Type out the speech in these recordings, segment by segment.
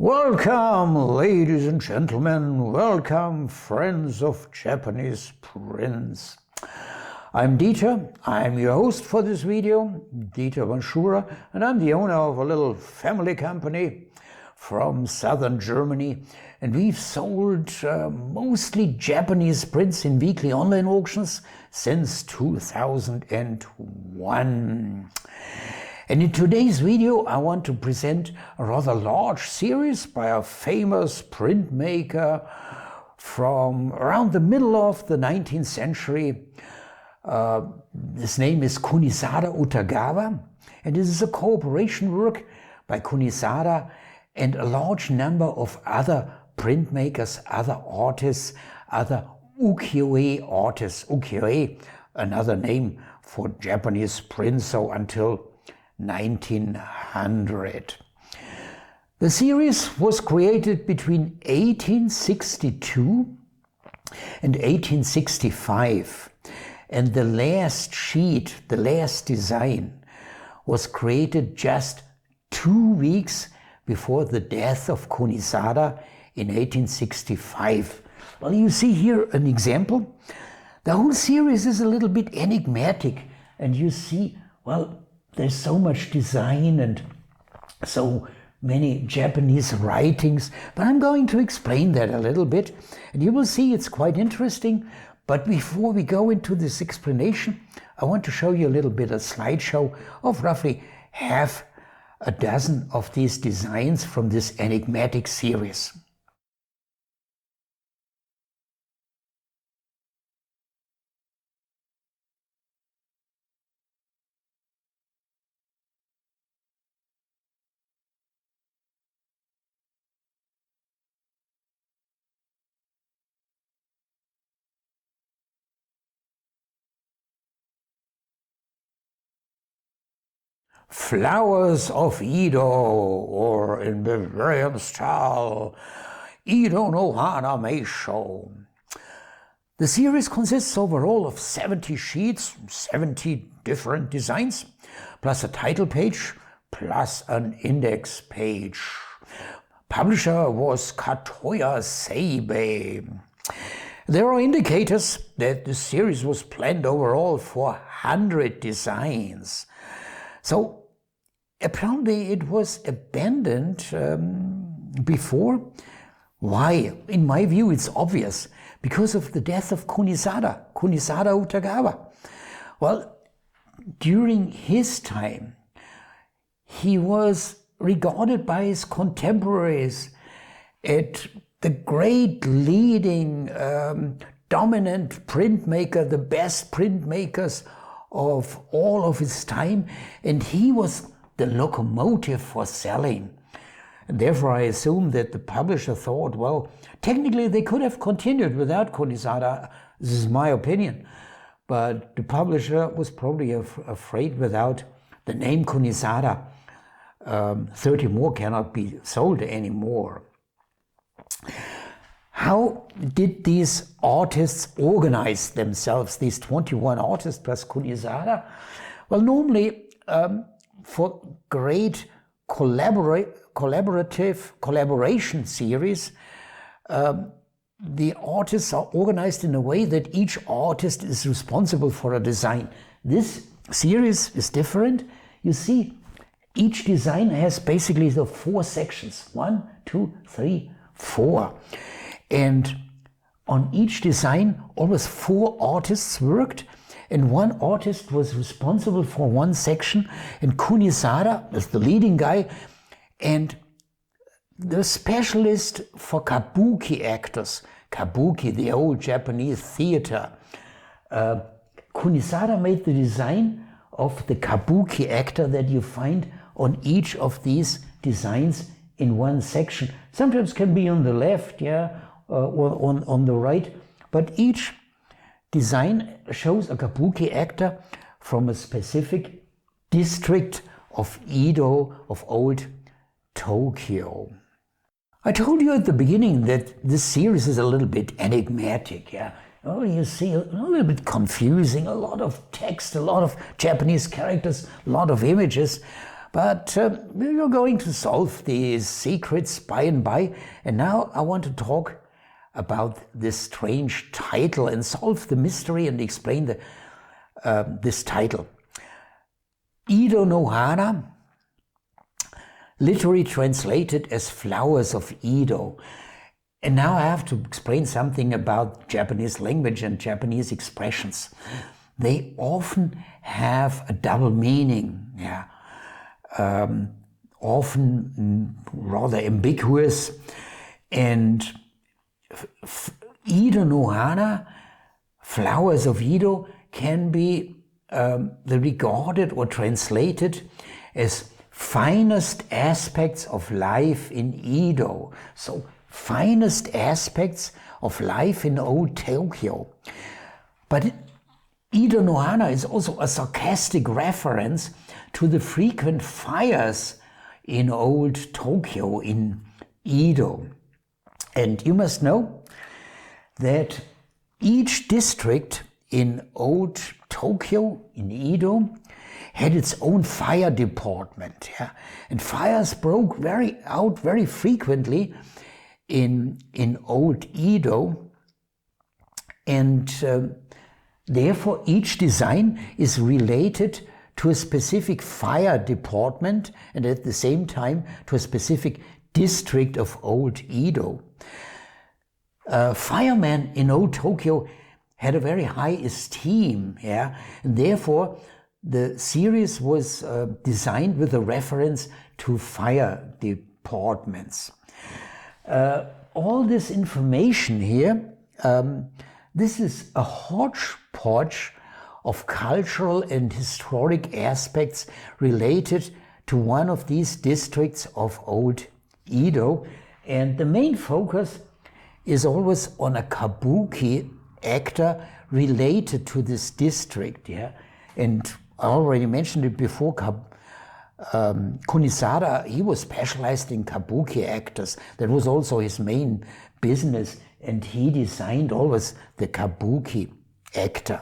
Welcome, ladies and gentlemen, welcome, friends of Japanese prints. I'm Dieter, I'm your host for this video, Dieter Vanschura, and I'm the owner of a little family company from southern Germany, and we've sold mostly Japanese prints in weekly online auctions since 2001. And in today's video, I want to present a rather large series by a famous printmaker from around the middle of the 19th century. His name is Kunisada Utagawa, and this is a cooperation work by Kunisada and a large number of other printmakers, other artists, other ukiyo-e artists. Ukiyo-e, another name for Japanese print, so until 1900. The series was created between 1862 and 1865, and the last sheet, the last design, was created just 2 weeks before the death of Kunisada in 1865. Well, you see here an example. The whole series is a little bit enigmatic, and you see, well, there's so much design and so many Japanese writings, but I'm going to explain that a little bit, and you will see it's quite interesting. But before we go into this explanation, I want to show you a little bit of slideshow of roughly half a dozen of these designs from this enigmatic series. Flowers of Edo, or in Bavarian style, Edo no Hana Meisho. The series consists overall of 70 sheets, 70 different designs, plus a title page, plus an index page. Publisher was Katoya Seibei. There are indicators that the series was planned overall for 100 designs. So apparently it was abandoned before. Why? In my view, it's obvious. Because of the death of Kunisada Utagawa. Well, during his time, he was regarded by his contemporaries as the great leading dominant printmaker, the best printmakers of all of his time, and he was the locomotive for selling. And therefore I assume that the publisher thought, well, technically they could have continued without Kunisada. This is my opinion. But the publisher was probably afraid without the name Kunisada, 30 more cannot be sold anymore. How did these artists organize themselves, these 21 artists plus Kunisada? Well, normally for great collaboration series, the artists are organized in a way that each artist is responsible for a design. This series is different. You see, each design has basically the 4 sections, 1, 2, 3, 4. And on each design, always 4 artists worked, and 1 artist was responsible for 1 section, and Kunisada was the leading guy, and the specialist for kabuki actors, kabuki, the old Japanese theater. Kunisada made the design of the kabuki actor that you find on each of these designs in 1 section. Sometimes can be on the left, or on the right, but each design shows a kabuki actor from a specific district of Edo, of old Tokyo. I told you at the beginning that this series is a little bit enigmatic, Oh, you see, a little bit confusing, a lot of text, a lot of Japanese characters, a lot of images. But you're going to solve these secrets by and by. And now I want to talk about this strange title and solve the mystery and explain this title. Ido no Hana, literally translated as flowers of Ido. And now I have to explain something about Japanese language and Japanese expressions. They often have a double meaning, often rather ambiguous. And Ido no Hana, flowers of Ido, can be regarded or translated as finest aspects of life in Edo. So, finest aspects of life in old Tokyo. But Ido no Hana is also a sarcastic reference to the frequent fires in old Tokyo, in Edo. And you must know that each district in old Tokyo, in Edo, had its own fire department. And fires broke out very frequently in old Edo. And therefore each design is related to a specific fire department and at the same time to a specific district of old Edo. Firemen in old Tokyo had a very high esteem, and therefore the series was designed with a reference to fire departments. All this information here, this is a hodgepodge of cultural and historic aspects related to one of these districts of old Edo, and the main focus is always on a kabuki actor related to this district, and I already mentioned it before. Kunisada, he was specialized in kabuki actors. That was also his main business, and he designed always the kabuki actor.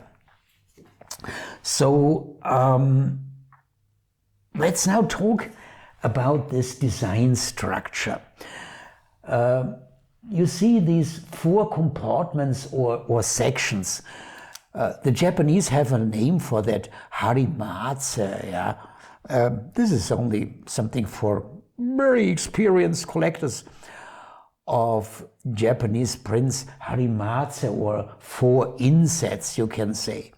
So let's now talk about this design structure. You see these 4 compartments or sections. The Japanese have a name for that, harimatsu. This is only something for very experienced collectors of Japanese prints, harimatsu, or 4 insets, you can say.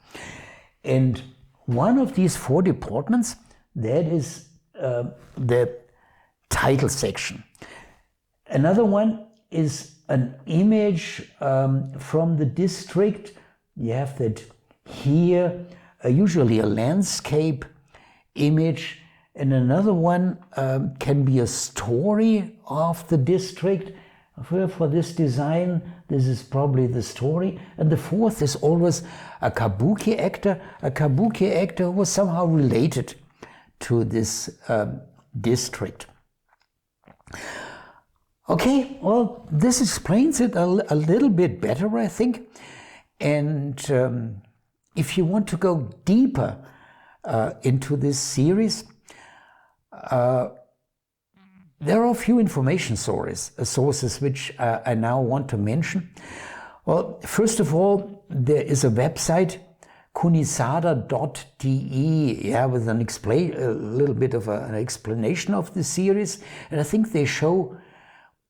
And one of these 4 departments, that is the title section. Another one is an image from the district. You have that here, usually a landscape image, and another one can be a story of the district. For this design, this is probably the story. And the 4th is always a kabuki actor who was somehow related to this district. Okay, well, this explains it a little bit better, I think. And if you want to go deeper into this series, there are a few information sources which I now want to mention. Well, first of all, there is a website, kunisada.de, with a little bit of an explanation of the series. And I think they show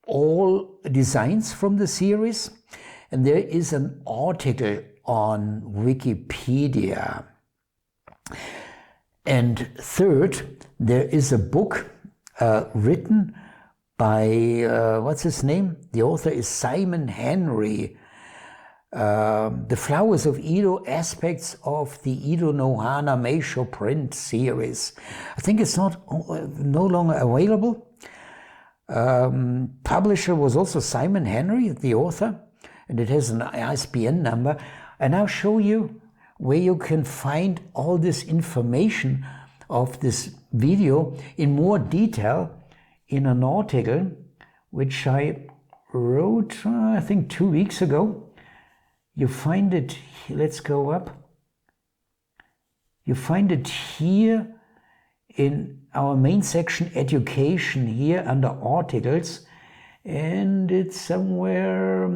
all designs from the series. And there is an article on Wikipedia. And third, there is a book written by, what's his name? The author is Simon Henry. The Flowers of Edo, Aspects of the Ido no Hana Meisho print series. I think it's no longer available. Publisher was also Simon Henry, the author, and it has an ISBN number. I now show you where you can find all this information of this video in more detail in an article which I wrote, I think 2 weeks ago. You find it, let's go up. You find it here in our main section, education, here under articles, and it's somewhere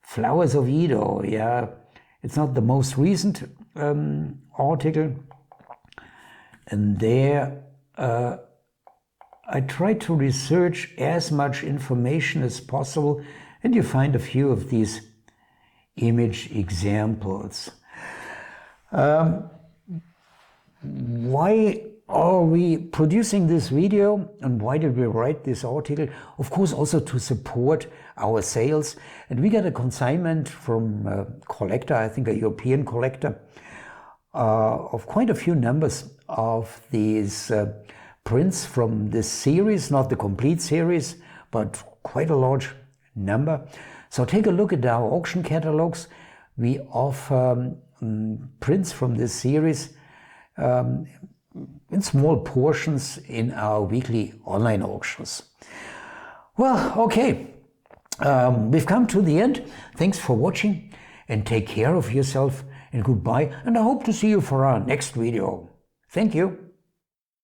Flowers of Edo. Yeah, it's not the most recent article, and there I try to research as much information as possible, and you find a few of these image examples. Why are we producing this video, and why did we write this article? Of course, also to support our sales. And we got a consignment from a collector, I think a European collector, of quite a few numbers of these prints from this series, not the complete series, but quite a large number. So take a look at our auction catalogs. We offer prints from this series in small portions in our weekly online auctions. Well, okay, we've come to the end. Thanks for watching, and take care of yourself, and goodbye, and I hope to see you for our next video. Thank you.